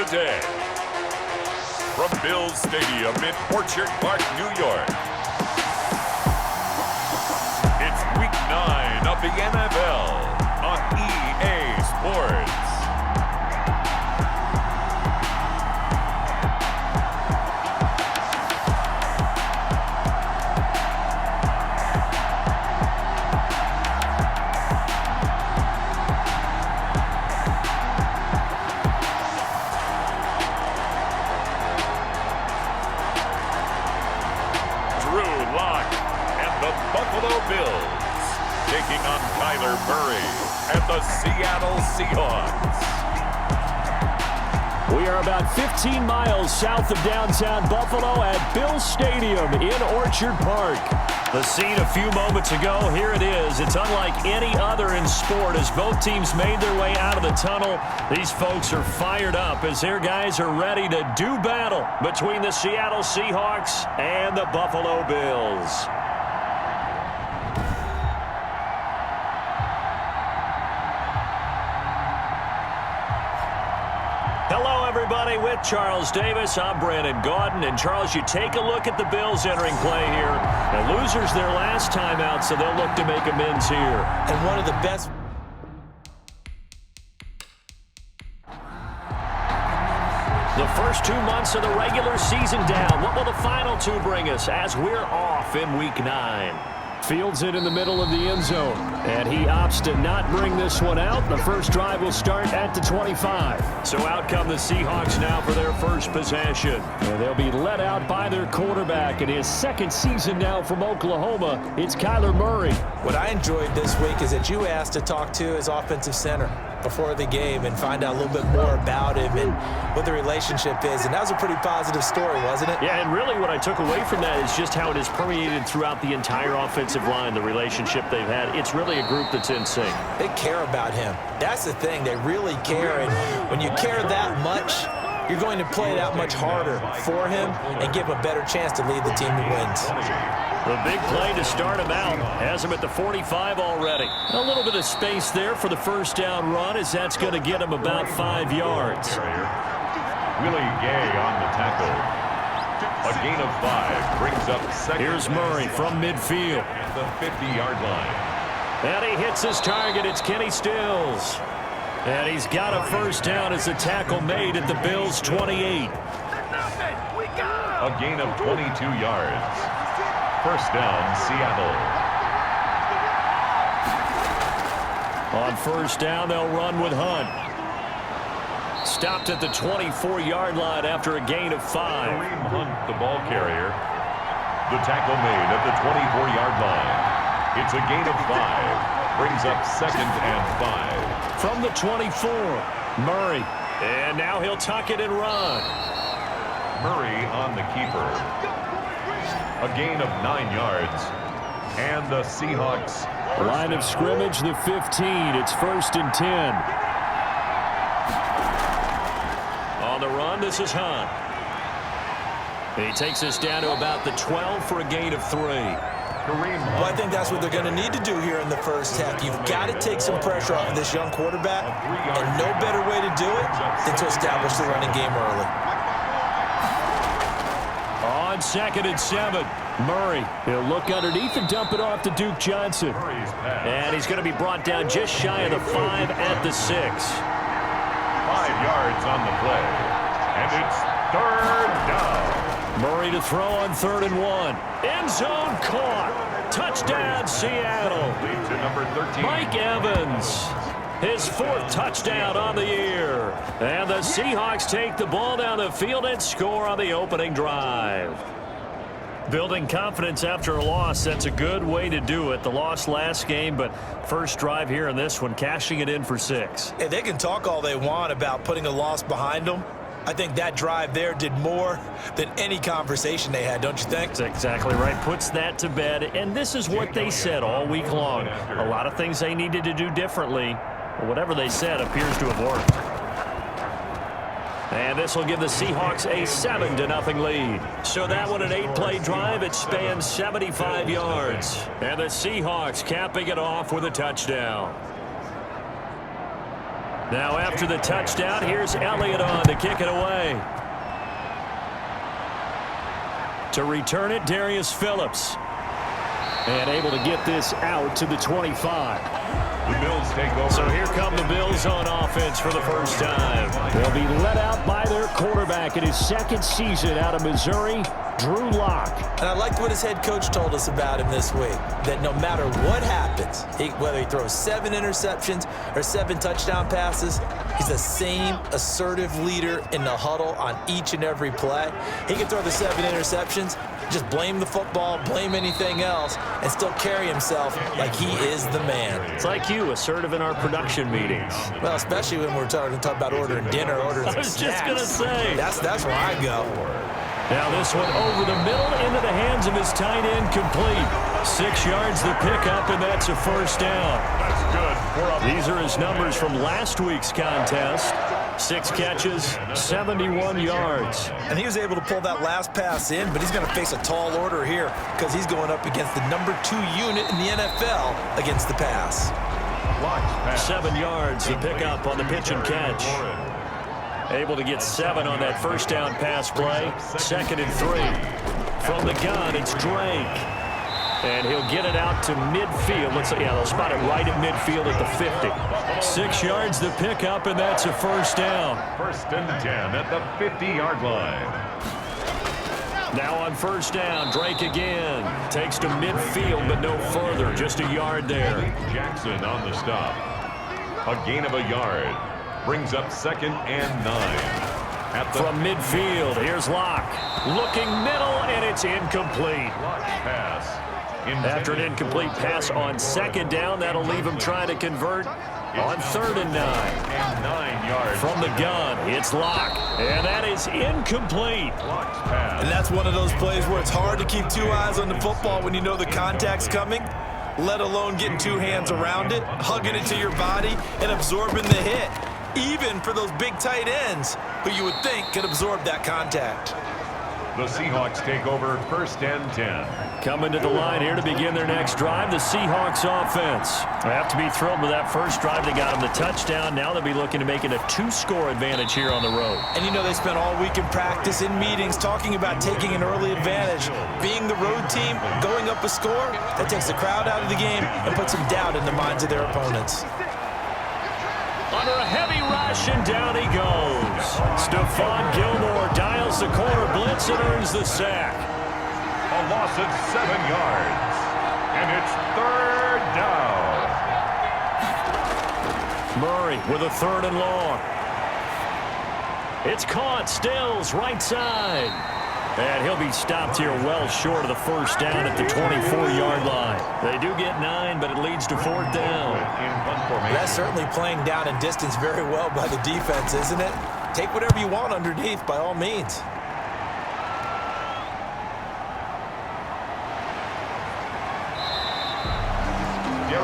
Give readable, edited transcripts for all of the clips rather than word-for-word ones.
the day. From Bills Stadium in Orchard Park, New York. It's Week 9 of the NFL on EA Sports. Bills taking on Kyler Murray and the Seattle Seahawks. We are about 15 miles south of downtown Buffalo at Bills Stadium in Orchard Park. The scene a few moments ago, here it is. It's unlike any other in sport as both teams made their way out of the tunnel. These folks are fired up as their guys are ready to do battle between the Seattle Seahawks and the Buffalo Bills. Hello, everybody. With Charles Davis, I'm Brandon Gaudin. And, Charles, you take a look at the Bills entering play here. The losers their last time out, so they'll look to make amends here. And one of the best. The first 2 months of the regular season down. What will the final two bring us as we're off in Week 9? Fields it in the middle of the end zone, and he opts to not bring this one out. The first drive will start at the 25. So out come the Seahawks now for their first possession. And they'll be let out by their quarterback in his second season now from Oklahoma. It's Kyler Murray. What I enjoyed this week is that you asked to talk to his offensive center before the game and find out a little bit more about him and what the relationship is. And that was a pretty positive story, wasn't it? Yeah, and really what I took away from that is just how it is permeated throughout the entire offensive line, the relationship they've had. It's really a group that's in sync. They care about him. That's the thing. They really care. And when you care that much, you're going to play that much harder for him and give him a better chance to lead the team to wins. The big play to start him out has him at the 45 already. A little bit of space there for the first down run as that's going to get him about 5 yards. Willie Gay on the tackle. A gain of 5 brings up second. Here's Murray from midfield. At the 50-yard line. And he hits his target. It's Kenny Stills. And he's got a first down as the tackle made at the Bills' 28. A gain of 22 yards. First down, Seattle. On first down, they'll run with Hunt. Stopped at the 24-yard line after a gain of 5. Kareem Hunt, the ball carrier. The tackle made at the 24-yard line. It's a gain of 5. Brings up second and 5. From the 24, Murray. And now he'll tuck it and run. Murray on the keeper. A gain of 9 yards. And the Seahawks. Line of scrimmage, the 15. It's first and 10. On the run, this is Hunt. He takes us down to about the 12 for a gain of 3. Well, I think that's what they're going to need to do here in the first half. You've got to take some pressure off of this young quarterback, and no better way to do it than to establish the running game early. On second and 7, Murray. He'll look underneath and dump it off to Duke Johnson. And he's going to be brought down just shy of the 5 at the 6. 5 yards on the play. And it's third down. Murray to throw on 3rd and 1. End zone caught. Touchdown, Seattle. Lead to number 13. Mike Evans. His 4th touchdown on the year. And the Seahawks take the ball down the field and score on the opening drive. Building confidence after a loss, that's a good way to do it. The loss last game, but first drive here in this one, cashing it in for 6. Hey, they can talk all they want about putting a loss behind them. I think that drive there did more than any conversation they had, don't you think? That's exactly right. Puts that to bed. And this is what they said all week long. A lot of things they needed to do differently. But whatever they said appears to have worked. And this will give the Seahawks a 7-0 lead. So that one, an 8-play drive. It spans 75 yards. And the Seahawks capping it off with a touchdown. Now after the touchdown, here's Elliott on to kick it away. To return it, Darius Phillips. And able to get this out to the 25. The Bills take over. So here come the Bills on offense for the first time. They'll be let out by their quarterback in his second season out of Missouri, Drew Lock. And I liked what his head coach told us about him this week, that no matter what happens, whether he throws 7 interceptions or 7 touchdown passes, he's the same assertive leader in the huddle on each and every play. He can throw the 7 interceptions, just blame the football, blame anything else, and still carry himself like he is the man. It's like you, assertive in our production meetings. Well, especially when we're talking about ordering dinner, ordering some snacks. I was just going to say. That's where I go. Now this one over the middle into the hands of his tight end, complete. 6 yards the pickup, and that's a first down. That's good. These are his numbers from last week's contest. 6 catches, 71 yards. And he was able to pull that last pass in, but he's going to face a tall order here because he's going up against the number 2 unit in the NFL against the pass. 7 yards the pickup on the pitch and catch. Able to get 7 on that first down pass play. 2nd and 3. From the gun, it's Drake. And he'll get it out to midfield. Looks like, yeah, they'll spot it right at midfield at the 50. 6 yards the pickup, and that's a first down. 1st and 10 at the 50-yard line. Now on first down, Drake again. Takes to midfield, but no further. Just a yard there. Jackson on the stop. A gain of a yard. Brings up 2nd and 9. From midfield, here's Locke. Looking middle, and it's incomplete. Pass. After an incomplete pass on 2nd down, that'll leave him trying to convert on 3rd and 9. And 9 yards. From the gun, it's Locke. And that is incomplete. And that's one of those plays where it's hard to keep 2 eyes on the football when you know the contact's coming, let alone getting 2 hands around it, hugging it to your body, and absorbing the hit. Even for those big tight ends who you would think could absorb that contact. The Seahawks take over 1st and 10. Coming to the line here to begin their next drive, the Seahawks offense. They have to be thrilled with that first drive. They got them the touchdown. Now they'll be looking to make it a 2-score advantage here on the road. And you know they spent all week in practice, in meetings, talking about taking an early advantage. Being the road team, going up a score, that takes the crowd out of the game and puts some doubt in the minds of their opponents. Under a heavy rush, and down he goes. Stephon Gilmore dials the corner blitz and earns the sack. A loss of 7 yards. And it's 3rd down. Murray with a 3rd and long. It's caught. Stills right side. And he'll be stopped here well short of the first down at the 24-yard line. They do get 9, but it leads to 4th down. That's certainly playing down and distance very well by the defense, isn't it? Take whatever you want underneath, by all means.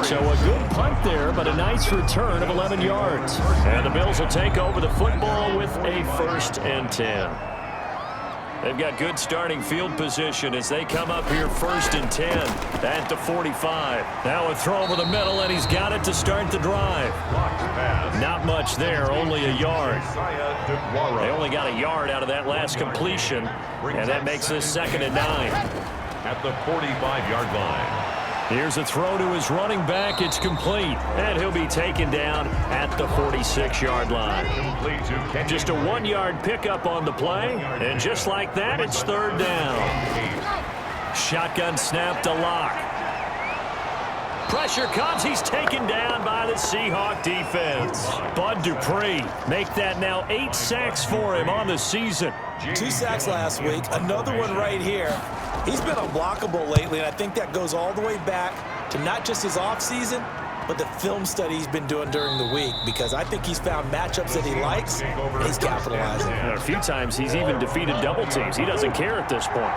So a good punt there, but a nice return of 11 yards. And the Bills will take over the football with a 1st and 10. They've got good starting field position as they come up here 1st and 10 at the 45. Now a throw over the middle, and he's got it to start the drive. Not much there, only a yard. They only got a yard out of that last completion, and that makes this 2nd and 9. At the 45-yard line. Here's a throw to his running back. It's complete, and he'll be taken down at the 46-yard line. Just a 1-yard pickup on the play, and just like that, it's 3rd down. Shotgun snap to Locke. Pressure comes. He's taken down by the Seahawk defense. Bud Dupree make that now 8 sacks for him on the season. 2 sacks last week, another one right here. He's been unblockable lately, and I think that goes all the way back to not just his offseason, but the film study he's been doing during the week, because I think he's found matchups that he likes, and he's capitalizing. A few times he's even defeated double teams. He doesn't care at this point.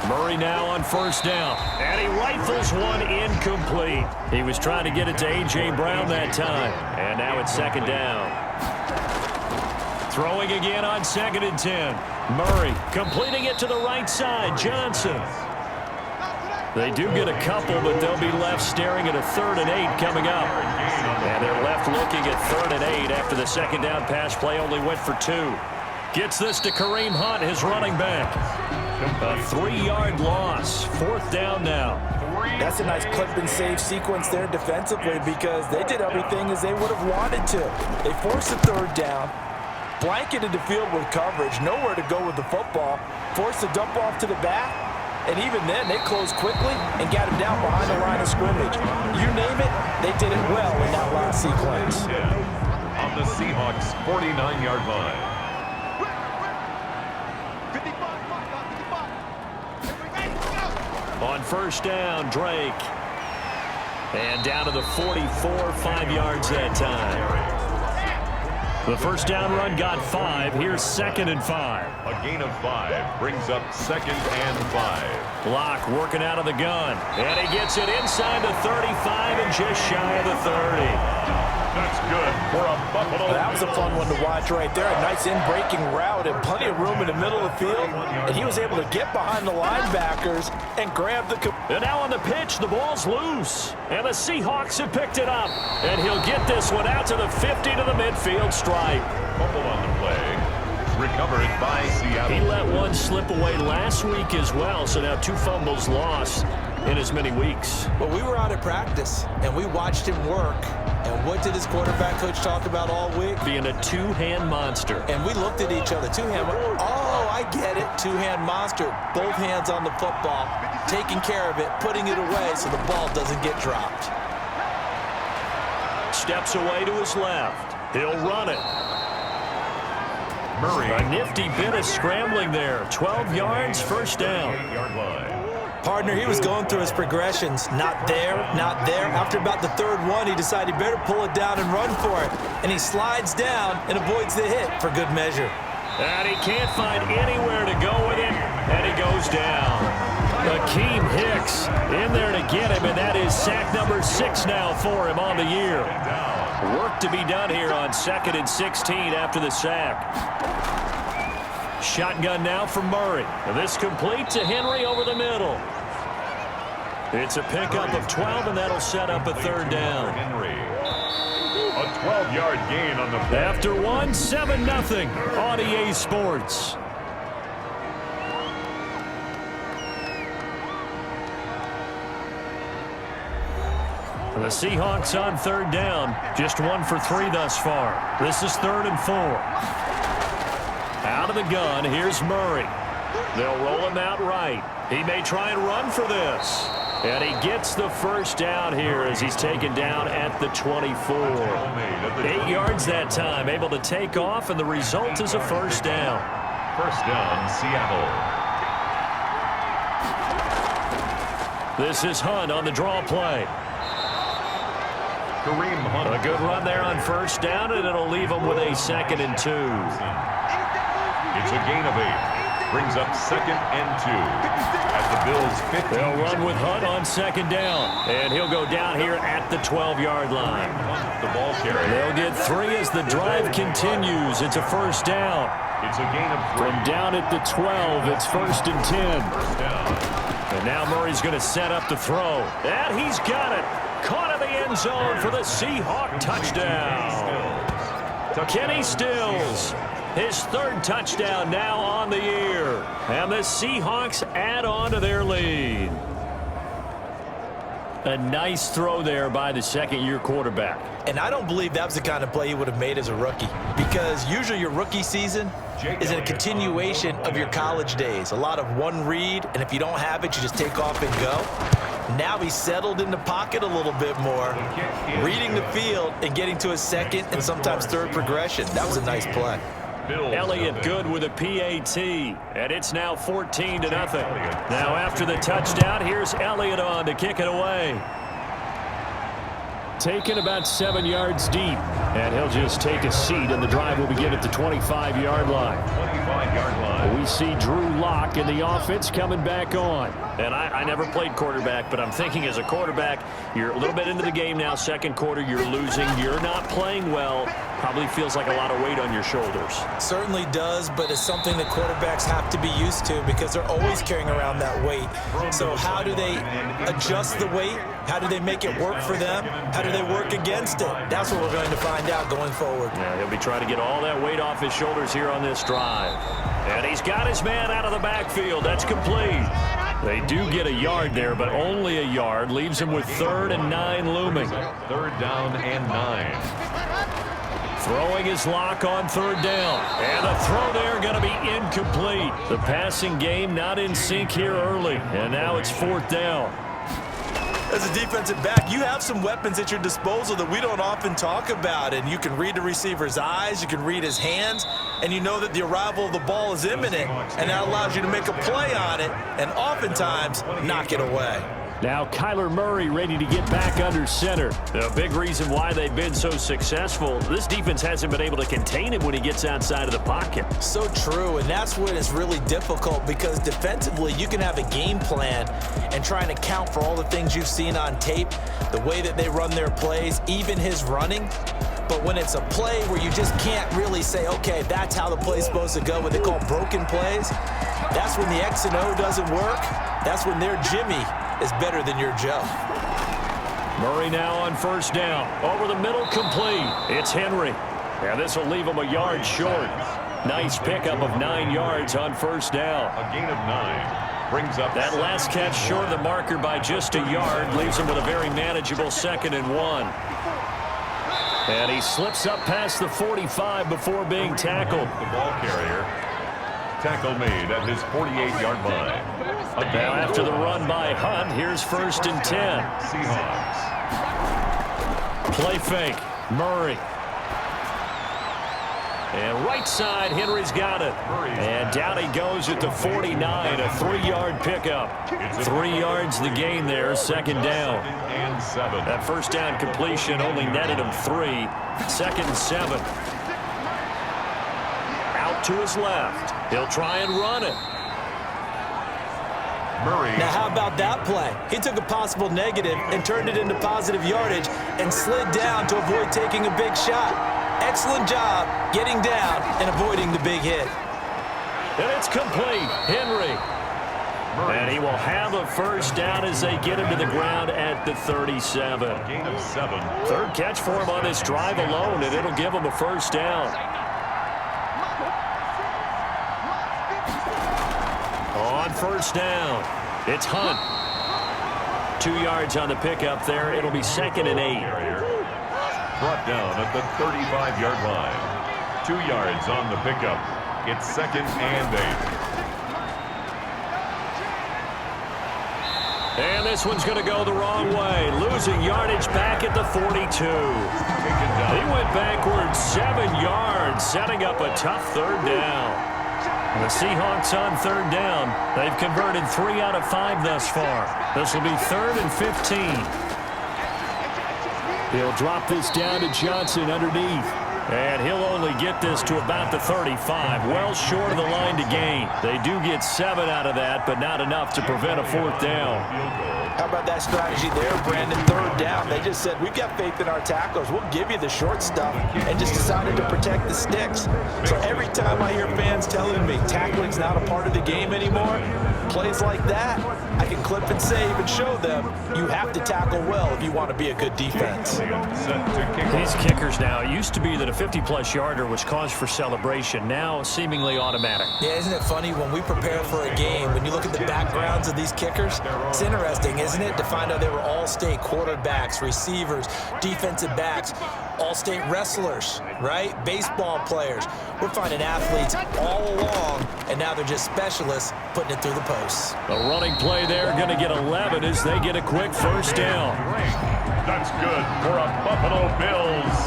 Murray now on 1st down, and he rifles one incomplete. He was trying to get it to A.J. Brown that time, and now it's 2nd down. Throwing again on 2nd and 10. Murray completing it to the right side. Johnson. They do get a couple, but they'll be left staring at a 3rd and 8 coming up. And they're left looking at 3rd and 8 after the second down pass play only went for 2. Gets this to Kareem Hunt, his running back. A 3-yard loss. 4th down now. That's a nice clip and save sequence there defensively because they did everything as they would have wanted to. They forced the 3rd down, blanketed the field with coverage, nowhere to go with the football, forced the dump off to the back, and even then they closed quickly and got him down behind the line of scrimmage. You name it, they did it well in that last sequence. On the Seahawks' 49-yard line. On 1st down, Drake. And down to the 44, 5 yards that time. The 1st down run got 5. Here's 2nd and 5. A gain of 5 brings up 2nd and 5. Block working out of the gun. And he gets it inside the 35 and just shy of the 30. That's good for a Buffalo. That was a fun one to watch right there. A nice in-breaking route and plenty of room in the middle of the field. And he was able to get behind the linebackers and grab the... And now on the pitch, the ball's loose. And the Seahawks have picked it up. And he'll get this one out to the 50 to the midfield stripe. Fumble on the play. Recovered by Seattle. He let one slip away last week as well. So now 2 fumbles lost in as many weeks. Well, we were out at practice, and we watched him work. And what did his quarterback coach talk about all week? Being a 2-hand monster. And we looked at each other. 2-hand. Oh, I get it. 2-hand monster. Both hands on the football, taking care of it, putting it away so the ball doesn't get dropped. Steps away to his left. He'll run it. Murray. A nifty bit of scrambling there. 12 yards, 1st down. 8-yard line. Partner, he was going through his progressions. Not there, not there. After about the 3rd one, he decided he better pull it down and run for it. And he slides down and avoids the hit for good measure. And he can't find anywhere to go with it. And he goes down. Akeem Hicks in there to get him. And that is sack number 6 now for him on the year. Work to be done here on 2nd and 16 after the sack. Shotgun now for Murray. And this complete to Henry over the middle. It's a pickup of 12, and that'll set up a 3rd down. Henry. A 12-yard gain on the play. After 1, 7-0 on EA Sports. The Seahawks on 3rd down. Just 1 for 3 thus far. This is 3rd and 4. Out of the gun, here's Murray. They'll roll him out right. He may try and run for this. And he gets the 1st down here as he's taken down at the 24. 8 yards that time, able to take off, and the result is a 1st down. 1st down, Seattle. This is Hunt on the draw play. Kareem Hunt. A good run there on 1st down, and it'll leave him with a 2nd and 2. It's a gain of 8. Brings up 2nd and 2 at the Bills' 15. They'll run with Hunt on 2nd down, and he'll go down here at the 12-yard line. The ball carrier. They'll get 3 as the drive continues. It's a 1st down. It's a gain of 3. From down at the 12, it's 1st and 10. 1st down. And now Murray's going to set up the throw. And he's got it. Caught in the end zone for the Seahawk touchdown. Kenny Stills. His 3rd touchdown now on the year. And the Seahawks add on to their lead. A nice throw there by the 2nd-year quarterback. And I don't believe that was the kind of play he would have made as a rookie. Because usually your rookie season is a continuation of your college days. A lot of one read, and if you don't have it, you just take off and go. Now he's settled in the pocket a little bit more, reading the field and getting to his 2nd and sometimes 3rd progression. That was a nice play. Elliott good with a PAT, and it's now 14-0. Now after the touchdown, here's Elliott on to kick it away. Taken about 7 yards deep, and he'll just take a seat, and the drive will begin at the 25-yard line. 25-yard line. We see Drew Lock and the offense coming back on. And I never played quarterback, but I'm thinking as a quarterback, you're a little bit into the game now, second quarter, you're losing, you're not playing well, probably feels like a lot of weight on your shoulders. Certainly does, but it's something that quarterbacks have to be used to because they're always carrying around that weight. So how do they adjust the weight? How do they make it work for them? How do they work against it? That's what we're going to find out going forward. Yeah, he'll be trying to get all that weight off his shoulders here on this drive. And he's got his man out of the backfield. That's complete. They do get a yard there, but only a yard. Leaves him with 3rd and 9 looming. 3rd down and 9. Throwing his lock on 3rd down. And a throw there going to be incomplete. The passing game not in sync here early. And now it's 4th down. As a defensive back, you have some weapons at your disposal that we don't often talk about, and you can read the receiver's eyes, you can read his hands, and you know that the arrival of the ball is imminent, and that allows you to make a play on it and oftentimes knock it away. Now Kyler Murray ready to get back under center. The big reason why they've been so successful, this defense hasn't been able to contain him when he gets outside of the pocket. So true, and that's when it's really difficult because defensively you can have a game plan and trying to count for all the things you've seen on tape, the way that they run their plays, even his running. But when it's a play where you just can't really say, okay, that's how the play's supposed to go, what they call broken plays, that's when the X and O doesn't work. That's when their Jimmy is better than your Joe. Murray now on 1st down. Over the middle, complete. It's Henry. Yeah, this will leave him a yard short. Nice pickup of 9 yards on 1st down. A gain of 9 brings up that last catch short of the marker by just a yard. Leaves him with a very manageable 2nd and 1. And he slips up past the 45 before being tackled. The ball carrier. Tackle made at his 48-yard line. Now after the run by Hunt, here's 1st and 10. Seahawks. Play fake. Murray. And right side, Henry's got it. And down he goes at the 49, a 3-yard pickup. 3 yards the gain there, 2nd down. And 7. That 1st down completion only netted him 3. 2nd and 7. Out to his left. He'll try and run it. Murray. Now how about that play? He took a possible negative and turned it into positive yardage and slid down to avoid taking a big shot. Excellent job getting down and avoiding the big hit. And it's complete. Henry. And he will have a 1st down as they get him to the ground at the 37. Gain of 7. 3rd catch for him on this drive alone, and it'll give him a 1st down. On 1st down, it's Hunt. 2 yards on the pickup there. It'll be 2nd and 8. Brought down at the 35-yard line. 2 yards on the pickup. It's 2nd and 8. And this one's going to go the wrong way. Losing yardage back at the 42. He went backwards 7 yards, setting up a tough 3rd down. The Seahawks on 3rd down. They've converted 3 out of 5 thus far. This will be 3rd and 15. He'll drop this down to Johnson underneath. And he'll only get this to about the 35. Well short of the line to gain. They do get 7 out of that, but not enough to prevent a 4th down. How about that strategy there, Brandon? 3rd down. They just said, we've got faith in our tacklers. We'll give you the short stuff, and just decided to protect the sticks. So every time I hear fans telling me tackling's not a part of the game anymore, plays like that, I can clip and save and show them you have to tackle well if you want to be a good defense. These kickers now, it used to be that a 50-plus yarder was cause for celebration. Now seemingly automatic. Yeah, isn't it funny when we prepare for a game, when you look at the backgrounds of these kickers, it's interesting, isn't it, to find out they were all-state quarterbacks, receivers, defensive backs, all-state wrestlers, right? Baseball players. We're finding athletes all along, and now they're just specialists putting it through the posts. A running play there, going to get 11 as they get a quick 1st down. That's good for a Buffalo Bills.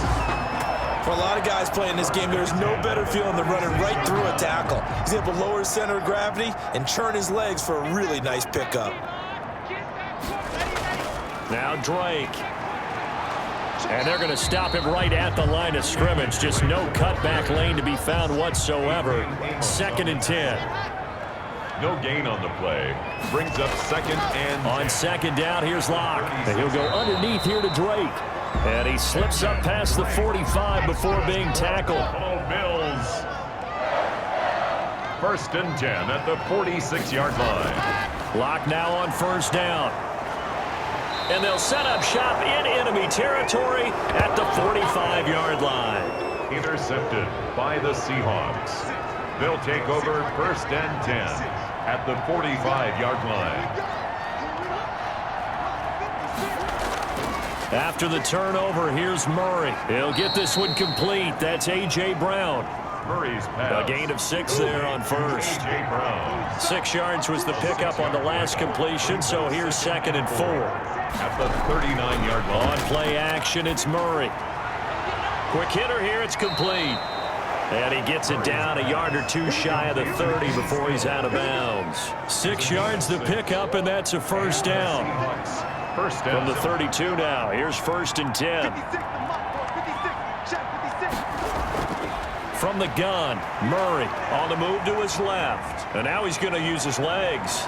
For a lot of guys playing this game, there's no better feeling than running right through a tackle. He's able to lower his center of gravity and churn his legs for a really nice pickup. Now Drake. And they're going to stop him right at the line of scrimmage. Just no cutback lane to be found whatsoever. 2nd and 10. No gain on the play. Brings up second and... On second down, here's Locke. And he'll go underneath here to Drake. And he slips up past the 45 before being tackled. Buffalo Bills. 1st and 10 at the 46-yard line. Locke now on 1st down. And they'll set up shop in enemy territory at the 45-yard line. Intercepted by the Seahawks. They'll take over 1st and 10 at the 45-yard line. After the turnover, here's Murray. He'll get this one complete. That's A.J. Brown. Murray's pass. A gain of 6 there on 1st. A.J. Brown. 6 yards was the pickup on the last completion, so here's 2nd and 4. At the 39-yard line. On play action, it's Murray. Quick hitter here, it's complete. And he gets it down a yard or 2 shy of the 30 before he's out of bounds. 6 yards the pickup, and that's a 1st down. From the 32 now. Here's 1st and 10. From the gun, Murray on the move to his left. And now he's going to use his legs.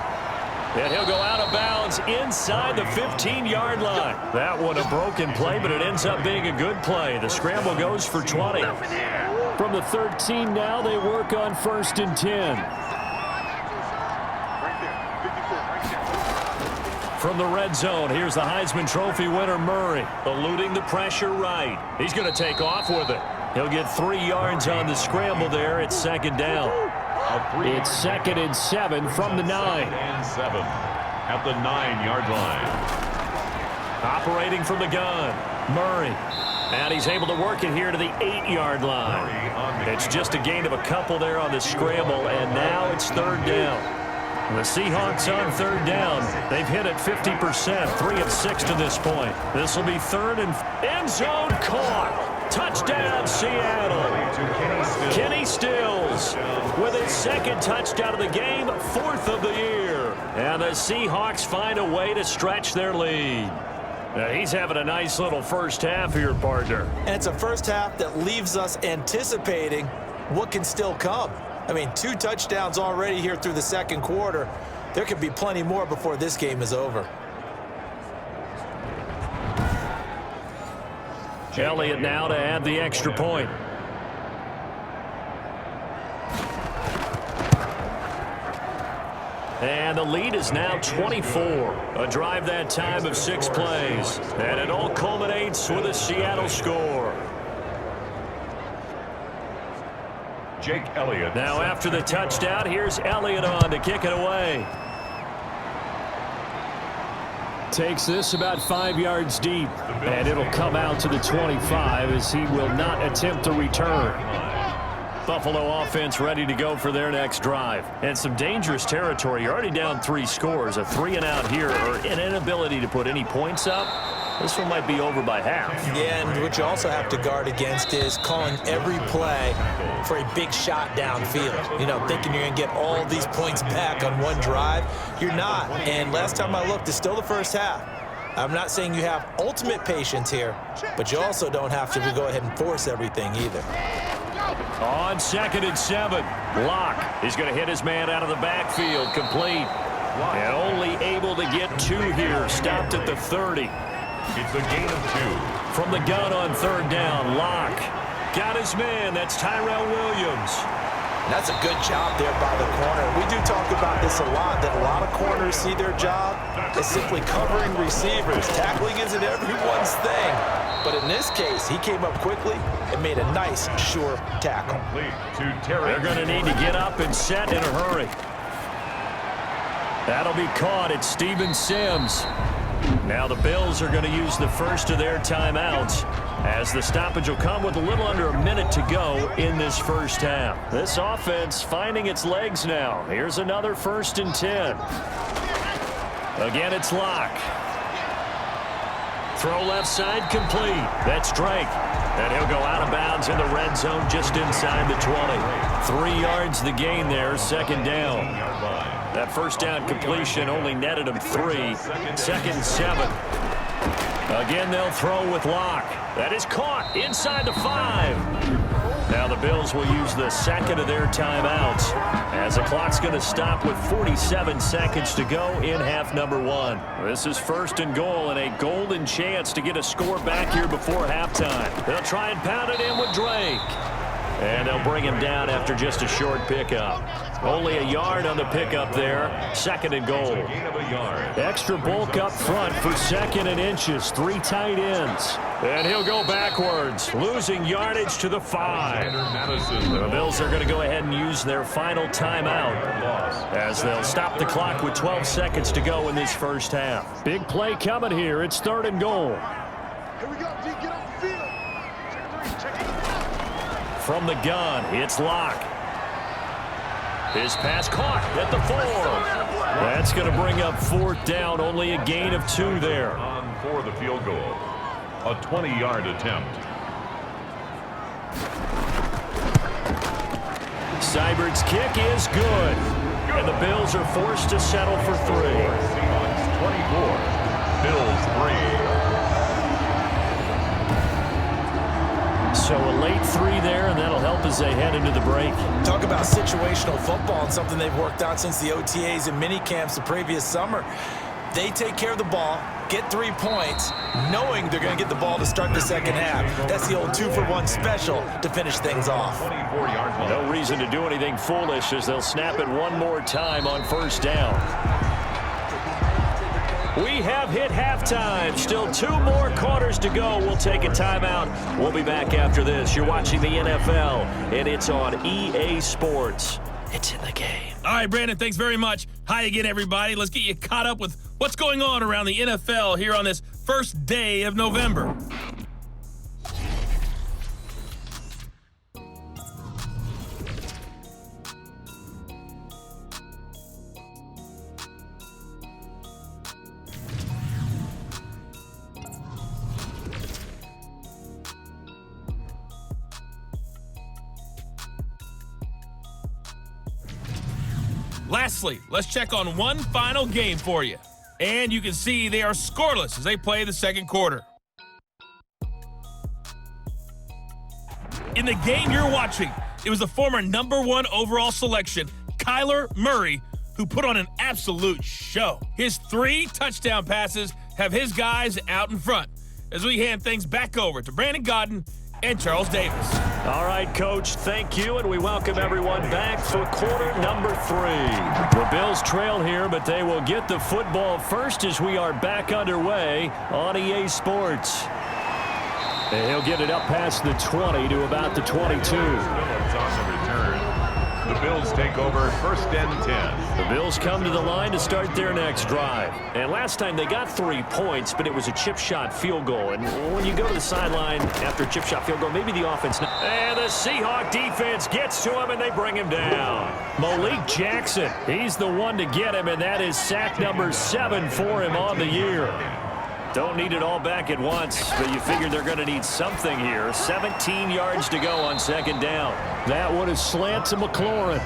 And he'll go out of bounds inside the 15-yard line. That one a broken play, but it ends up being a good play. The scramble goes for 20. From the 13 now, they work on 1st and 10. From the red zone, here's the Heisman Trophy winner, Murray, eluding the pressure right. He's going to take off with it. He'll get 3 yards on the scramble there. It's 2nd down. It's 2nd and 7 from the 9. 2nd and 7 at the 9-yard line. Operating from the gun, Murray. And he's able to work it here to the 8-yard line. It's just a gain of a couple there on the scramble, and now it's 3rd down. The Seahawks on 3rd down. They've hit it 50%, 3 of 6 to this point. This will be 3rd and end zone caught. Touchdown, Seattle. Kenny Stills with his 2nd touchdown of the game, 4th of the year. And the Seahawks find a way to stretch their lead. Now, he's having a nice little first half here, partner. And it's a first half that leaves us anticipating what can still come. I mean, 2 touchdowns already here through the 2nd quarter. There could be plenty more before this game is over. Elliott now to add the extra point. And the lead is now 24. A drive that time of 6 plays. And it all culminates with a Seattle score. Jake Elliott. Now after the touchdown, here's Elliott on to kick it away. Takes this about 5 yards deep, and it'll come out to the 25 as he will not attempt to return. Buffalo offense ready to go for their next drive. And some dangerous territory. You're already down 3 scores. A 3-and-out here, or an inability to put any points up. This one might be over by half. Yeah, and what you also have to guard against is calling every play for a big shot downfield. You know, thinking you're going to get all these points back on one drive. You're not. And last time I looked, it's still the first half. I'm not saying you have ultimate patience here, but you also don't have to go ahead and force everything either. On 2nd and 7, Locke is going to hit his man out of the backfield, complete. And only able to get 2 here, stopped at the 30. It's a gain of 2. From the gun on 3rd down, Locke got his man. That's Tyrell Williams. That's a good job there by the corner. We do talk about this a lot, that a lot of corners see their job as simply covering receivers. Tackling isn't everyone's thing. But in this case, he came up quickly and made a nice, sure tackle. They're going to need to get up and set in a hurry. That'll be caught at Steven Sims. Now the Bills are going to use the first of their timeouts, as the stoppage will come with a little under a minute to go in this first half. This offense finding its legs now. Here's another 1st and 10. Again, it's Locke. Throw left side complete. That's Drake. And he'll go out of bounds in the red zone just inside the 20. 3 yards the gain there, 2nd down. That first down completion only netted him 3. 2nd and 7. Again, they'll throw with Locke. That is caught inside the 5. Now the Bills will use the second of their timeouts as the clock's going to stop with 47 seconds to go in half number one. This is first and goal and a golden chance to get a score back here before halftime. They'll try and pound it in with Drake. And they'll bring him down after just a short pickup. Only a yard on the pickup there. Second and goal. Extra bulk up front for second and inches. 3 tight ends. And he'll go backwards, losing yardage to the 5. The Bills are going to go ahead and use their final timeout as they'll stop the clock with 12 seconds to go in this first half. Big play coming here. It's third and goal. Here we go, D. Get off the field. Check 3. From the gun, it's Locke. His pass caught at the 4. That's going to bring up fourth down. Only a gain of 2 there. On for the field goal. A 20-yard attempt. Seibert's kick is good. And the Bills are forced to settle for 3. Seahawks 24. Bills 3. So a late 3 there, and that'll help as they head into the break. Talk about situational football and something they've worked out since the OTAs and mini camps the previous summer. They take care of the ball, get 3 points, knowing they're going to get the ball to start the second half. That's the old 2-for-1 special to finish things off. 24-yard line. No reason to do anything foolish as they'll snap it one more time on first down. We have hit halftime. Still 2 more quarters to go. We'll take a timeout. We'll be back after this. You're watching the NFL, and it's on EA Sports. It's in the game. All right, Brandon, thanks very much. Hi again, everybody. Let's get you caught up with what's going on around the NFL here on this first day of November. Lastly, let's check on one final game for you. And you can see they are scoreless as they play the second quarter. In the game you're watching, it was the former #1 overall selection, Kyler Murray, who put on an absolute show. His 3 touchdown passes have his guys out in front as we hand things back over to Brandon Godden and Charles Davis. All right, Coach, thank you, and we welcome everyone back for quarter number 3. The Bills trail here, but they will get the football first as we are back underway on EA Sports. And he'll get it up past the 20 to about the 22. Phillips on the return. The Bills take over first and 10. The Bills come to the line to start their next drive. And last time they got 3 points, but it was a chip shot field goal. And when you go to the sideline after a chip shot field goal, maybe the offense... And the Seahawk defense gets to him, and they bring him down. Malik Jackson, he's the one to get him, and that is sack number 7 for him on the year. Don't need it all back at once, but you figure they're going to need something here. 17 yards to go on second down. That one is slant to McLaurin.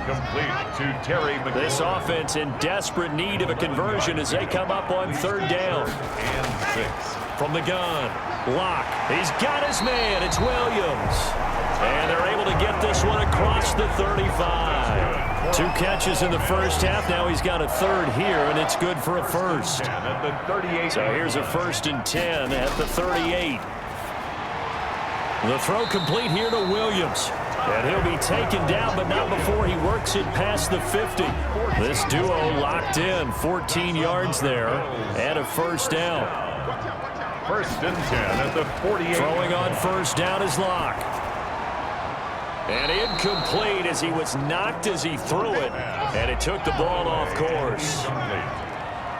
Complete to Terry McLaurin. This offense in desperate need of a conversion as they come up on third down. And 6. From the gun, Locke. He's got his man. It's Williams. And they're able to get this one across the 35. 2 catches in the first half. Now he's got a third here, and it's good for a first. At the 38. So here's a first and 10 at the 38. The throw complete here to Williams. And he'll be taken down, but not before he works it past the 50. This duo locked in. 14 yards there and a first down. First and 10 at the 48. Throwing on first down is Locke. And incomplete as he was knocked as he threw it. And it took the ball off course.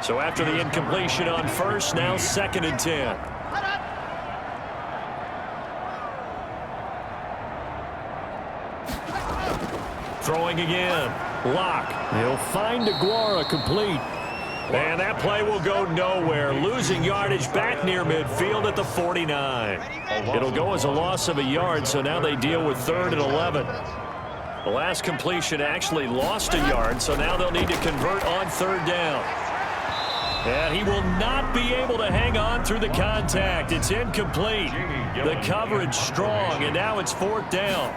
So after the incompletion on first, now second and 10. Throwing again. Locke. He'll find Aguara complete. And that play will go nowhere. Losing yardage back near midfield at the 49. It'll go as a loss of a yard, so now they deal with third and 11. The last completion actually lost a yard, so now they'll need to convert on third down. And he will not be able to hang on through the contact. It's incomplete. The coverage strong, and now it's 4th down.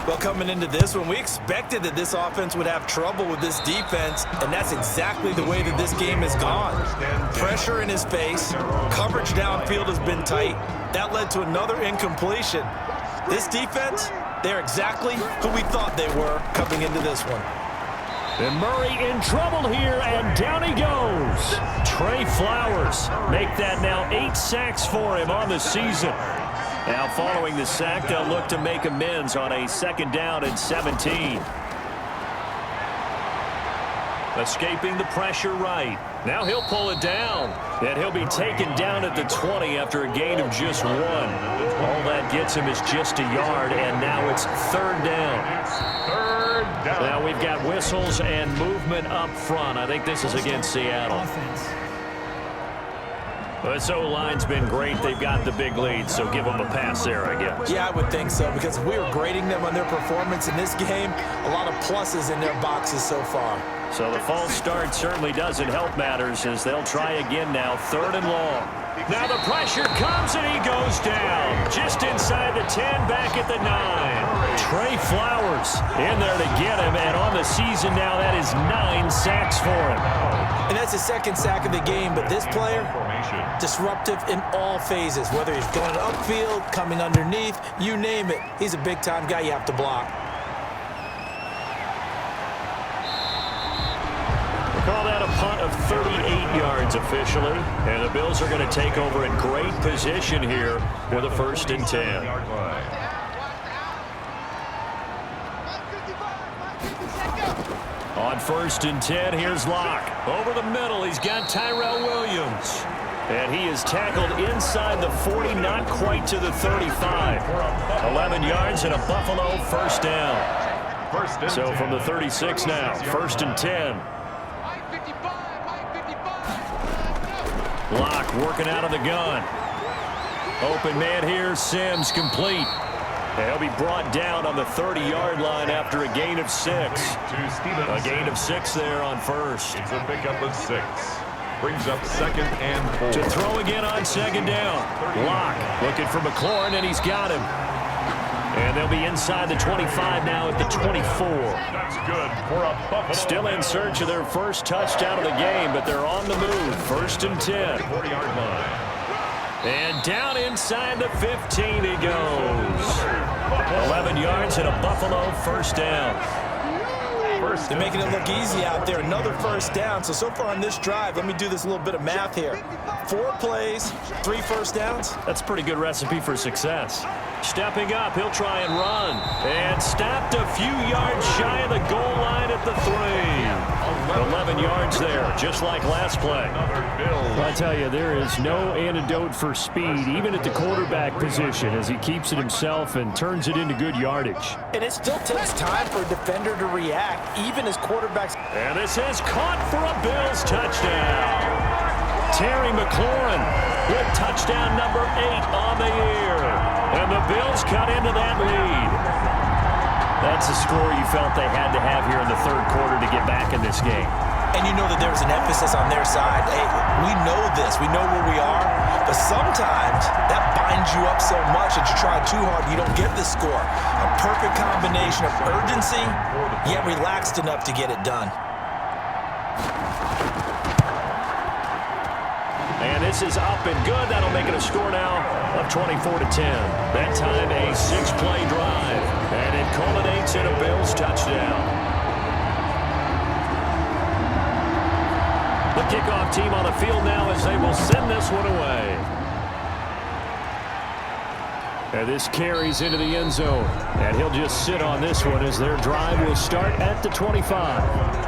Well, coming into this one, we expected that this offense would have trouble with this defense, and that's exactly the way that this game has gone. Pressure in his face, coverage downfield has been tight. That led to another incompletion. This defense, they're exactly who we thought they were coming into this one. And Murray in trouble here, and down he goes. Trey Flowers make that now 8 sacks for him on the season. Now following the sack, they'll look to make amends on a 2nd down and 17. Escaping the pressure right. Now he'll pull it down. And he'll be taken down at the 20 after a gain of just 1. All that gets him is just a yard, and now it's 3rd down. Now we've got whistles and movement up front. I think this is against Seattle. This O-line's been great. They've got the big lead, so give them a pass there, I guess. Yeah, I would think so, because we were grading them on their performance in this game. A lot of pluses in their boxes so far. So the false start certainly doesn't help matters as they'll try again now, 3rd and long. Now the pressure comes and he goes down. Just inside the 10, back at the 9. Trey Flowers in there to get him, and on the season now that is 9 sacks for him. And that's his 2nd sack of the game, but this player, disruptive in all phases, whether he's going upfield, coming underneath, you name it. He's a big-time guy you have to block. Call that a punt of 38 yards officially, and the Bills are going to take over in great position here with a 1st and 10. On 1st and 10, here's Locke. Over the middle, he's got Tyrell Williams. And he is tackled inside the 40, not quite to the 35. 11 yards and a Buffalo 1st down. So from the 36 now, 1st and 10. Locke working out of the gun. Open man here, Sims complete. And he'll be brought down on the 30-yard line after a gain of 6. A gain of 6 there on 1st. It's a pickup of 6. Brings up 2nd and 4. To throw again on 2nd down. Locke looking for McLaurin, and he's got him. And they'll be inside the 25 now at the 24. That's good for a Buffalo. Still in search of their 1st touchdown of the game, but they're on the move. 1st and 10. 40-yard line. And down inside the 15 he goes. 11 yards and a Buffalo 1st down. They're making it look easy out there. Another 1st down. So far on this drive, let me do this little bit of math here. 4 plays, 3 1st downs. That's a pretty good recipe for success. Stepping up, he'll try and run. And stopped a few yards shy of the goal line at the 3. 11 yards there, just like last play. Well, I tell you, there is no antidote for speed, even at the quarterback position, as he keeps it himself and turns it into good yardage. And it still takes time for a defender to react, even as quarterbacks. And this is caught for a Bills touchdown. Terry McLaurin with touchdown number 8 on the year. And the Bills cut into that lead. That's a score you felt they had to have here in the 3rd quarter to get back in this game. And you know that there was an emphasis on their side. Hey, we know this. We know where we are. But sometimes that binds you up so much that you try too hard, you don't get the score. A perfect combination of urgency, yet relaxed enough to get it done. And this is up and good. That'll make it a score now of 24-10. That time a 6-play drive. And it culminates in a Bills touchdown. The kickoff team on the field now as they will send this one away. And this carries into the end zone. And he'll just sit on this one as their drive will start at the 25.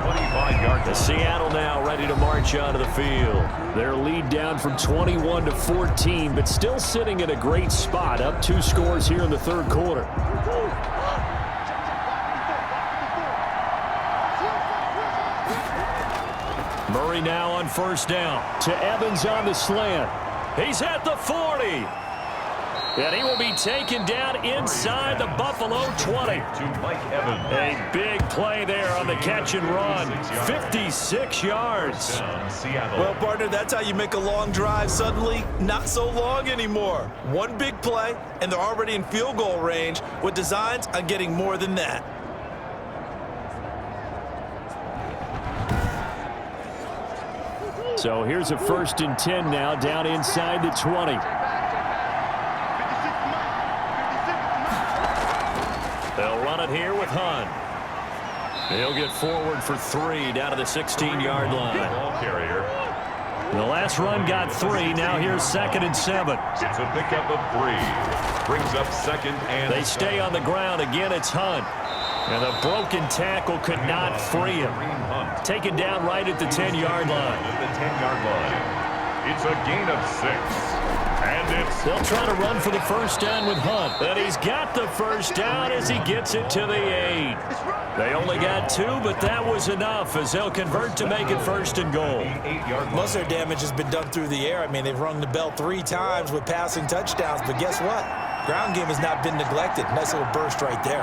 25-yard. Seattle now ready to march onto the field. Their lead down from 21 to 14, but still sitting in a great spot, up 2 scores here in the 3rd quarter. Murray now on 1st down. To Evans on the slant. He's at the 40. And he will be taken down inside the Buffalo 20. To Mike Evans. A big play there on the catch and run. 56 yards. Seattle. Well, partner, that's how you make a long drive suddenly not so long anymore. One big play, and they're already in field goal range with designs on getting more than that. So here's a 1st and 10 now, down inside the 20. They'll run it here with Hunt. He'll get forward for 3 down to the 16-yard line. Ball carrier. The last run got 3. Now here's 2nd and 7. It's a pickup of 3. Brings up 2nd and They stay on the ground. Again, it's Hunt. And the broken tackle could not free him. Taken down right at the 10-yard line. At the 10-yard line. It's a gain of 6. And it's... They'll try to run for the 1st down with Hunt. And he's got the 1st down as he gets it to the 8. They only got 2, but that was enough as they'll convert to make it 1st and goal. Most of their damage has been done through the air. I mean, they've rung the bell 3 times with passing touchdowns, but guess what? Ground game has not been neglected. Nice little burst right there.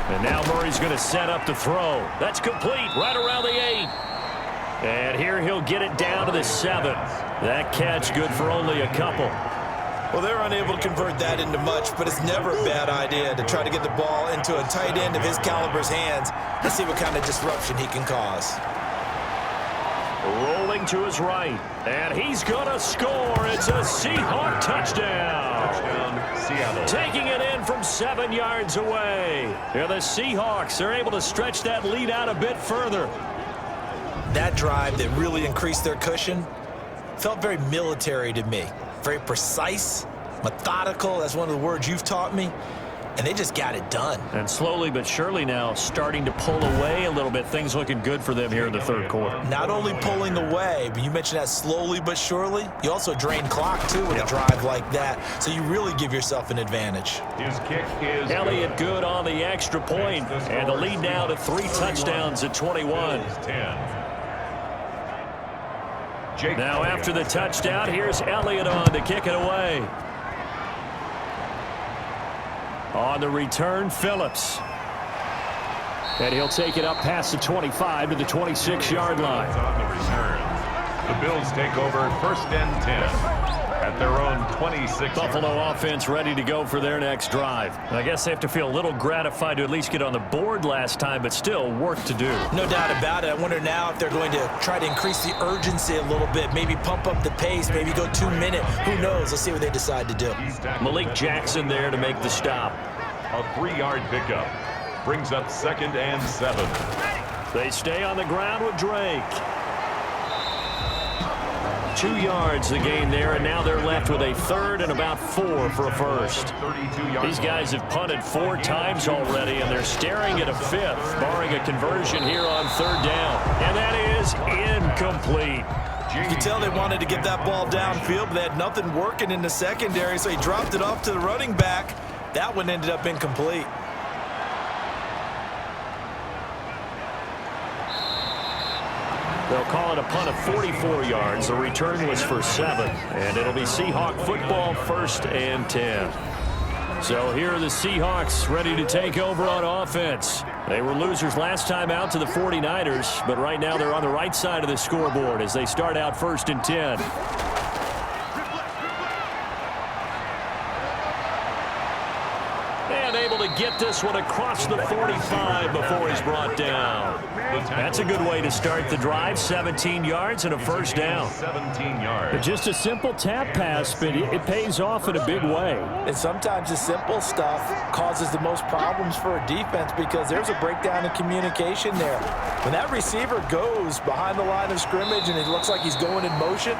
And now Murray's going to set up the throw. That's complete right around the 8. And here he'll get it down to the 7. That catch good for only a couple. Well, they're unable to convert that into much, but it's never a bad idea to try to get the ball into a tight end of his caliber's hands. Let's see what kind of disruption he can cause. Rolling to his right, and he's going to score. It's a Seahawk touchdown. Touchdown, Seattle. Taking it in from 7 yards away. Here the Seahawks are able to stretch that lead out a bit further. That drive that really increased their cushion felt very military to me. Very precise, methodical. That's one of the words you've taught me. And they just got it done. And slowly but surely now starting to pull away a little bit. Things looking good for them here in the 3rd quarter. Not only pulling away, but you mentioned that slowly but surely. You also drain clock, too, with a drive like that. So you really give yourself an advantage. His kick is Elliott good on the extra point, and the lead now to 3 touchdowns at 21. 10. Now after the touchdown, here's Elliott on to kick it away. On the return, Phillips. And he'll take it up past the 25 to the 26-yard line. On the return. The Bills take over 1st and 10 at their own 26. Buffalo offense ready to go for their next drive. I guess they have to feel a little gratified to at least get on the board last time, but still work to do. No doubt about it. I wonder now if they're going to try to increase the urgency a little bit, maybe pump up the pace, maybe go 2-minute. Who knows? Let's see what they decide to do. Malik Jackson there to make the stop. A 3-yard pickup. Brings up 2nd and 7. They stay on the ground with Drake. 2 yards the gain there, and now they're left with a 3rd and about 4 for a 1st. These guys have punted 4 times already, and they're staring at a 5th, barring a conversion here on 3rd down. And that is incomplete. You can tell they wanted to get that ball downfield, but they had nothing working in the secondary, so he dropped it off to the running back. That one ended up incomplete. They'll call it a punt of 44 yards. The return was for 7, and it'll be Seahawk football 1st and 10. So here are the Seahawks ready to take over on offense. They were losers last time out to the 49ers, but right now they're on the right side of the scoreboard as they start out 1st and 10. And able to get this one across the 45 before he's brought down. That's a good way to start the drive. 17 yards and a 1st down. 17 yards. Just a simple tap pass, but it pays off in a big way. And sometimes the simple stuff causes the most problems for a defense because there's a breakdown in communication there. When that receiver goes behind the line of scrimmage and it looks like he's going in motion,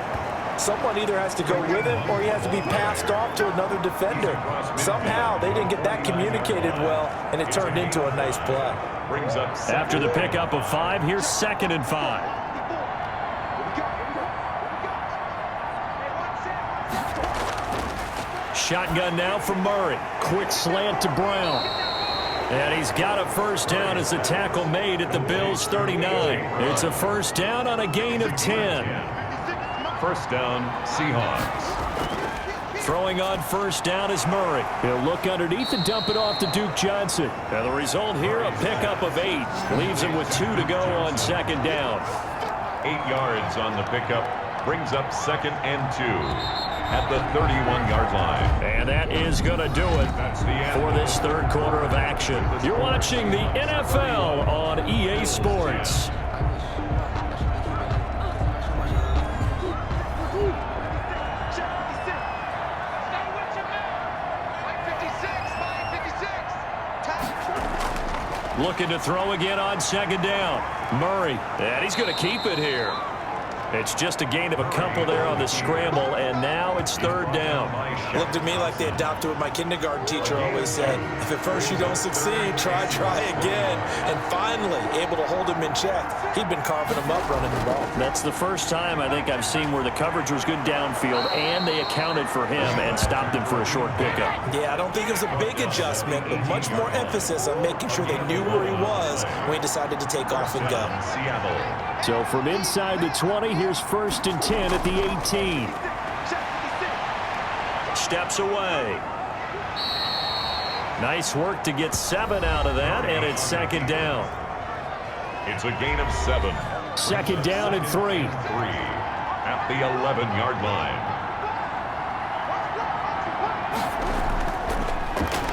someone either has to go with him or he has to be passed off to another defender. Somehow they didn't get that communicated well, and it turned into a nice play. Brings up After the pickup of 5, here's 2nd and 5. Shotgun now for Murray. Quick slant to Brown. And he's got a 1st down as the tackle made at the Bills' 39. It's a 1st down on a gain of 10. First down, Seahawks. Throwing on first down is Murray. He'll look underneath and dump it off to Duke Johnson. And the result here, a pickup of 8. Leaves him with 2 to go on second down. 8 yards on the pickup. Brings up second and 2 at the 31-yard line. And that is going to do it for this third quarter of action. You're watching the NFL on EA Sports. Looking to throw again on second down. Murray, and he's going to keep it here. It's just a gain of a couple there on the scramble, and now it's third down. Looked to me like they adopted what my kindergarten teacher always said. If at first you don't succeed, try again. And finally, able to hold him in check. He'd been carving him up running the ball. That's the first time I think I've seen where the coverage was good downfield, and they accounted for him and stopped him for a short pickup. Yeah, I don't think it was a big adjustment, but much more emphasis on making sure they knew where he was when he decided to take off and go. Seattle. So from inside the 20, here's first and 10 at the 18. Steps away. Nice work to get 7 out of that, and it's second down. It's a gain of 7. Second down and 3. 3 at the 11-yard line.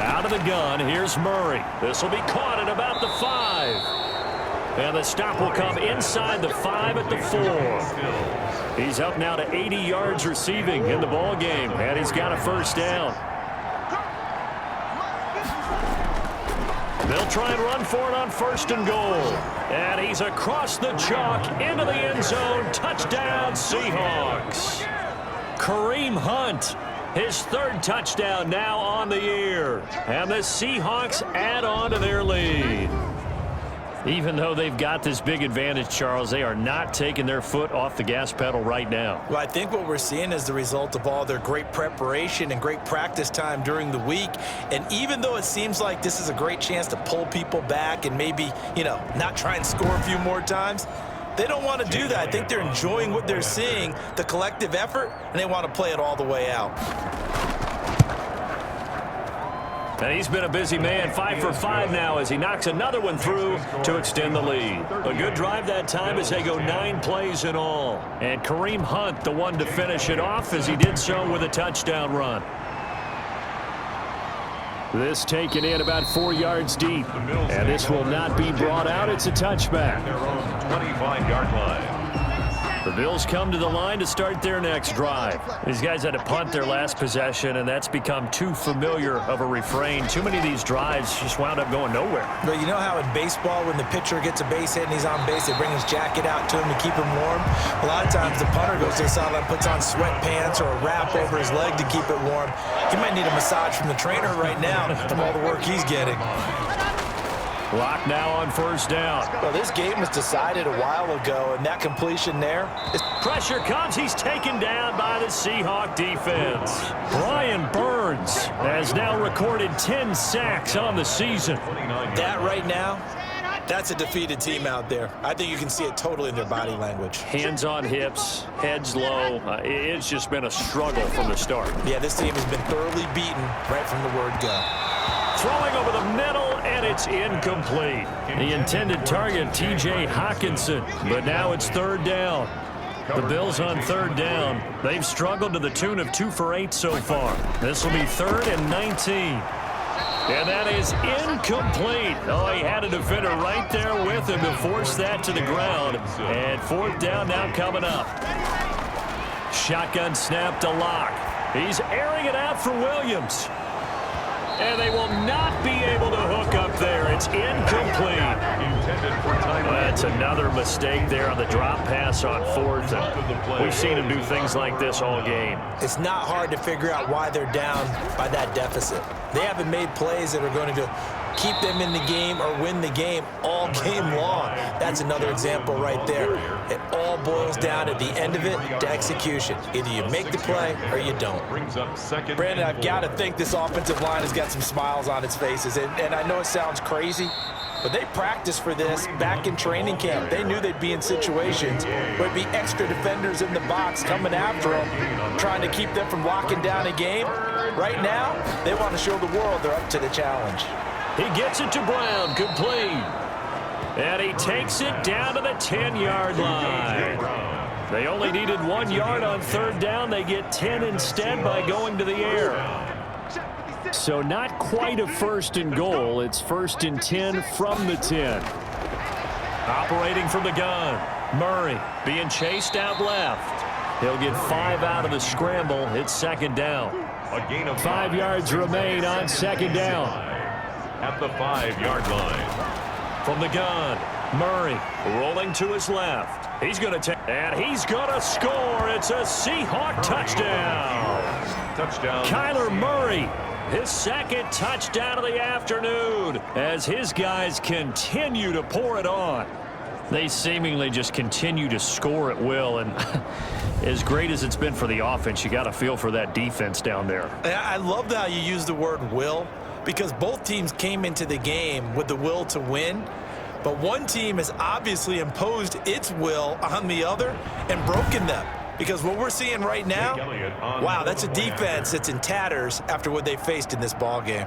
Out of the gun, here's Murray. This will be caught at about the 5. And the stop will come inside the 5 at the 4. He's up now to 80 yards receiving in the ball game, and he's got a first down. They'll try and run for it on first and goal. And he's across the chalk into the end zone. Touchdown, Seahawks. Kareem Hunt, his third touchdown now on the year. And the Seahawks add on to their lead. Even though they've got this big advantage, Charles, they are not taking their foot off the gas pedal right now. Well, I think what we're seeing is the result of all their great preparation and great practice time during the week. And even though it seems like this is a great chance to pull people back and maybe, not try and score a few more times, they don't want to do that. I think they're enjoying what they're seeing, the collective effort, and they want to play it all the way out. And he's been a busy man, 5 for 5 now as he knocks another one through to extend the lead. A good drive that time as they go 9 plays in all. And Kareem Hunt, the one to finish it off as he did so with a touchdown run. This taken in about 4 yards deep. And this will not be brought out. It's a touchback. Their own 25-yard line. The Bills come to the line to start their next drive. These guys had to punt their last possession, and that's become too familiar of a refrain. Too many of these drives just wound up going nowhere. But you know how in baseball, when the pitcher gets a base hit and he's on base, they bring his jacket out to him to keep him warm? A lot of times the punter goes to the sideline, puts on sweatpants or a wrap over his leg to keep it warm. He might need a massage from the trainer right now from all the work he's getting. Lock now on first down. Well, this game was decided a while ago, and that completion there is... Pressure comes. He's taken down by the Seahawk defense. Brian Burns has now recorded 10 sacks on the season. That right now, that's a defeated team out there. I think you can see it totally in their body language. Hands on hips, heads low. It's just been a struggle from the start. Yeah, this team has been thoroughly beaten right from the word go. Throwing over the middle, and it's incomplete. The intended target, T.J. Hawkinson, but now it's third down. The Bills on third down. They've struggled to the tune of 2 for 8 so far. This will be 3rd and 19. And that is incomplete. Oh, he had a defender right there with him to force that to the ground. And 4th down now coming up. Shotgun snap to Locke. He's airing it out for Williams. And they will not be able to hook up there. It's incomplete. That's another mistake there on the drop pass on 4th. And we've seen him do things like this all game. It's not hard to figure out why they're down by that deficit. They haven't made plays that are going to keep them in the game or win the game all game long. That's another example right there. It all boils down at the end of it to execution. Either you make the play or you don't. Brandon, I've got to think this offensive line has got some smiles on its faces. And I know it sounds crazy, but they practiced for this back in training camp. They knew they'd be in situations where it'd be extra defenders in the box coming after them, trying to keep them from locking down a game. Right now, they want to show the world they're up to the challenge. He gets it to Brown, complete. And he takes it down to the 10-yard line. They only needed 1 yard on third down. They get 10 instead by going to the air. So not quite a first and goal. It's first and 10 from the 10. Operating from the gun, Murray being chased out left. He'll get 5 out of the scramble. It's second down. A gain of 5 yards remain on second down. At the 5-yard line. From the gun, Murray rolling to his left. He's going to take, and he's going to score. It's a Seahawk touchdown. Touchdown. Kyler Murray, his second touchdown of the afternoon, as his guys continue to pour it on. They seemingly just continue to score at will, and as great as it's been for the offense, you got to feel for that defense down there. I love how you use the word will, because both teams came into the game with the will to win. But one team has obviously imposed its will on the other and broken them. Because what we're seeing right now, wow, that's a defense that's in tatters after what they faced in this ball game.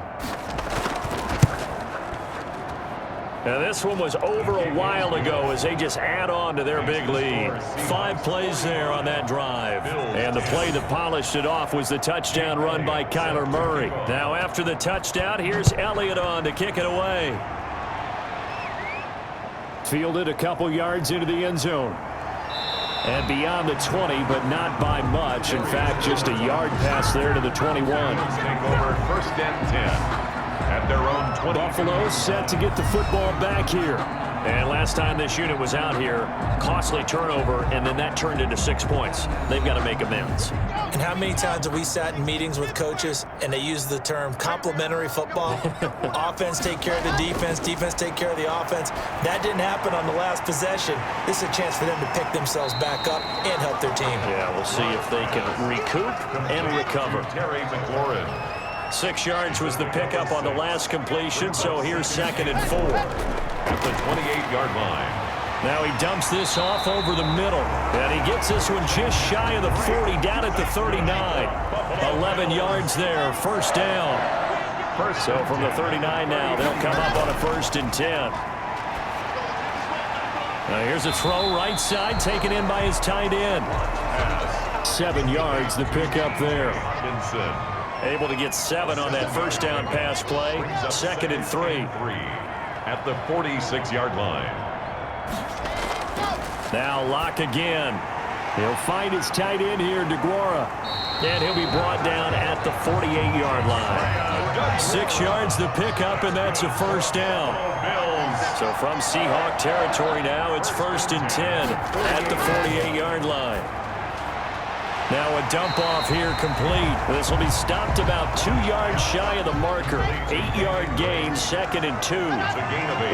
Now this one was over a while ago as they just add on to their big lead. 5 plays there on that drive. And the play that polished it off was the touchdown run by Kyler Murray. Now after the touchdown, here's Elliott on to kick it away. Fielded a couple yards into the end zone. And beyond the 20, but not by much. In fact, just a yard pass there to the 21. Take over first and 10 at their own 20. Buffalo set to get the football back here. And last time this unit was out here, costly turnover, and then that turned into 6 points. They've got to make amends. And how many times have we sat in meetings with coaches and they use the term complementary football? Offense take care of the defense, defense take care of the offense. That didn't happen on the last possession. This is a chance for them to pick themselves back up and help their team. Yeah, we'll see if they can recoup and recover. Terry McLaurin. 6 yards was the pickup on the last completion, so here's second and 4. At the 28-yard line. Now he dumps this off over the middle, and he gets this one just shy of the 40, down at the 39. 11 yards there, first down. So from the 39 now, they'll come up on a first and 10. Now here's a throw right side, taken in by his tight end. 7 yards, the pickup there. Able to get 7 on that first down pass play. Second and 3. At the 46-yard line. Now Locke again. He'll find his tight end here, DeGuara. And he'll be brought down at the 48-yard line. 6 yards the pickup, and that's a first down. So from Seahawk territory now, it's first and 10 at the 48-yard line. Now a dump off here complete. This will be stopped about 2 yards shy of the marker. 8-yard gain, second and 2.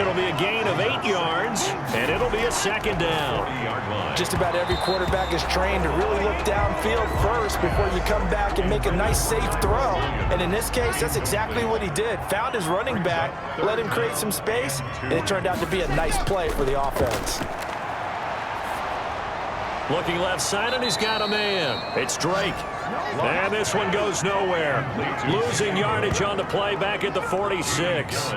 It'll be a gain of 8 yards, and it'll be a second down. Just about every quarterback is trained to really look downfield first before you come back and make a nice, safe throw. And in this case, that's exactly what he did. Found his running back, let him create some space, and it turned out to be a nice play for the offense. Looking left side, and he's got a man. It's Drake. And this one goes nowhere. Losing yardage on the play back at the 46.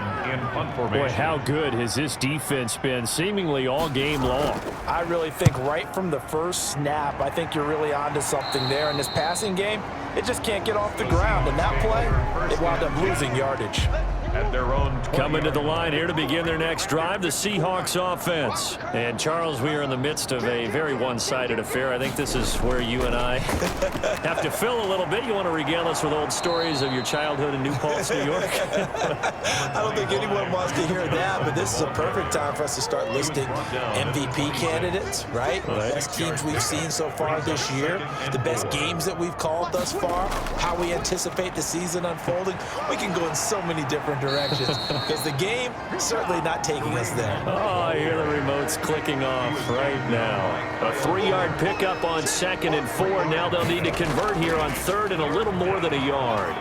Boy, how good has this defense been seemingly all game long? I really think right from the first snap, I think you're really onto something there. In this passing game, it just can't get off the ground. And that play, it wound up losing yardage. At their own coming to the line here to begin their next drive, the Seahawks offense. And Charles, we are in the midst of a very one-sided affair. I think this is where you and I have to fill a little bit. You want to regale us with old stories of your childhood in New Paltz, New York? I don't think anyone wants to hear that, but this is a perfect time for us to start listing MVP candidates, right? The best teams we've seen so far this year, the best games that we've called thus far, how we anticipate the season unfolding. We can go in so many different directions because the game certainly not taking us there. Oh, I hear the remotes clicking off right now. A 3-yard pickup on second and 4. Now they'll need to convert here on third and a little more than a yard.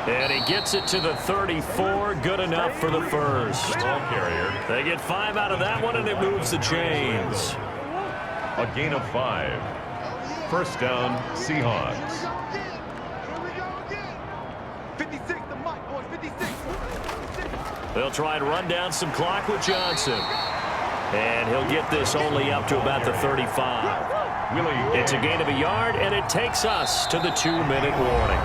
And he gets it to the 34. Good enough for the first. Ball carrier. They get 5 out of that one, and it moves the chains. A gain of 5. First down, Seahawks. Here we go again. 56, the mic, boys, 56. They'll try and run down some clock with Johnson. And he'll get this only up to about the 35. It's a gain of a yard, and it takes us to the 2-minute warning.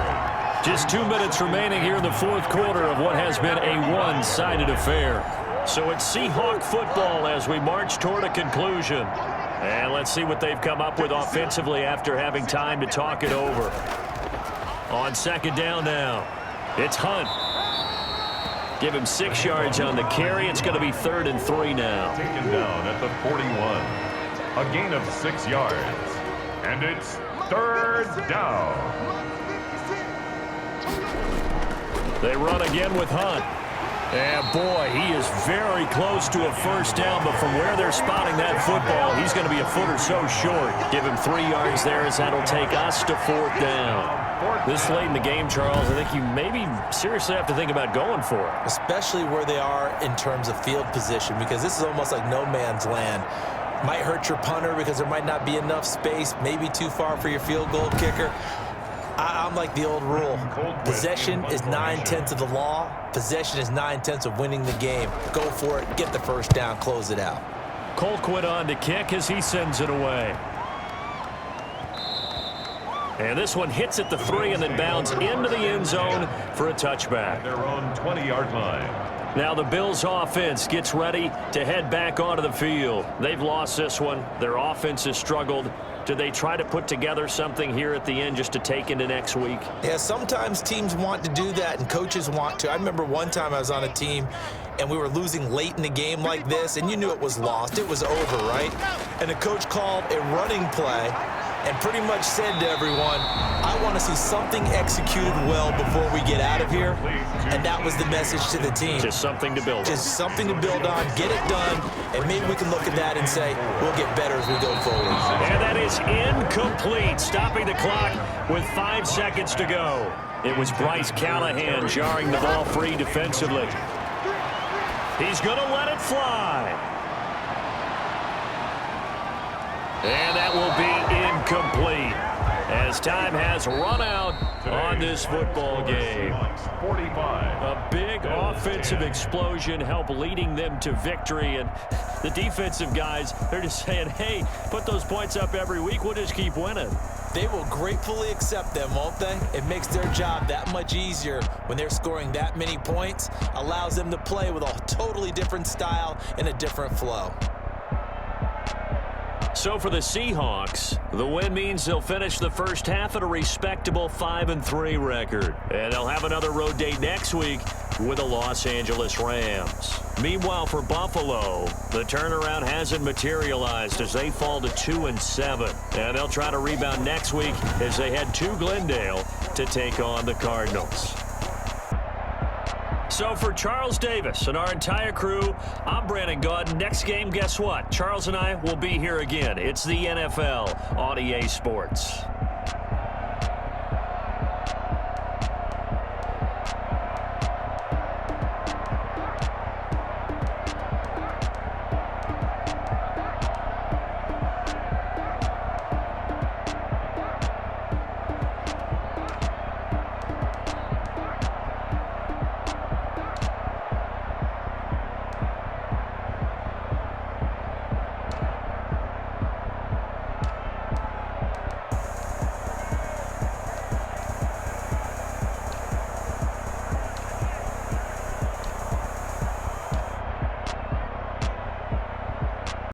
Just 2 minutes remaining here in the fourth quarter of what has been a one-sided affair. So it's Seahawk football as we march toward a conclusion. And let's see what they've come up with offensively after having time to talk it over. On second down now, it's Hunt. Give him 6 yards on the carry. It's going to be 3rd and 3 now. Taken down at the 41. A gain of 6 yards. And it's 3rd down. They run again with Hunt. And boy, he is very close to a first down, but from where they're spotting that football, he's going to be a foot or so short. Give him 3 yards there as that'll take us to 4th down. This late in the game, Charles, I think you maybe seriously have to think about going for it. Especially where they are in terms of field position, because this is almost like no man's land. Might hurt your punter because there might not be enough space, maybe too far for your field goal kicker. I'm like the old rule. Possession is 9/10 of the law. Possession is 9/10 of winning the game. Go for it, get the first down, close it out. Colquitt on to kick as he sends it away. And this one hits at the 3 and then bounds into the end zone for a touchback. Their own 20-yard line. Now the Bills offense gets ready to head back onto the field. They've lost this one. Their offense has struggled. Do they try to put together something here at the end just to take into next week? Yeah, sometimes teams want to do that and coaches want to. I remember one time I was on a team and we were losing late in the game like this, and you knew it was lost. It was over, right? And the coach called a running play and pretty much said to everyone, I want to see something executed well before we get out of here. And that was the message to the team. Just something to build on. Just something to build on, get it done, and maybe we can look at that and say, we'll get better as we go forward. And that is incomplete, stopping the clock with 5 seconds to go. It was Bryce Callahan jarring the ball free defensively. He's going to let it fly. And that will be incomplete as time has run out on this football game. 45. A big offensive explosion helped leading them to victory. And the defensive guys, they're just saying, hey, put those points up every week. We'll just keep winning. They will gratefully accept them, won't they? It makes their job that much easier when they're scoring that many points. Allows them to play with a totally different style and a different flow. So for the Seahawks, the win means they'll finish the first half at a respectable 5-3 record. And they'll have another road date next week with the Los Angeles Rams. Meanwhile, for Buffalo, the turnaround hasn't materialized as they fall to 2-7. And they'll try to rebound next week as they head to Glendale to take on the Cardinals. So for Charles Davis and our entire crew, I'm Brandon Gaudin. Next game, guess what? Charles and I will be here again. It's the NFL on EA Sports.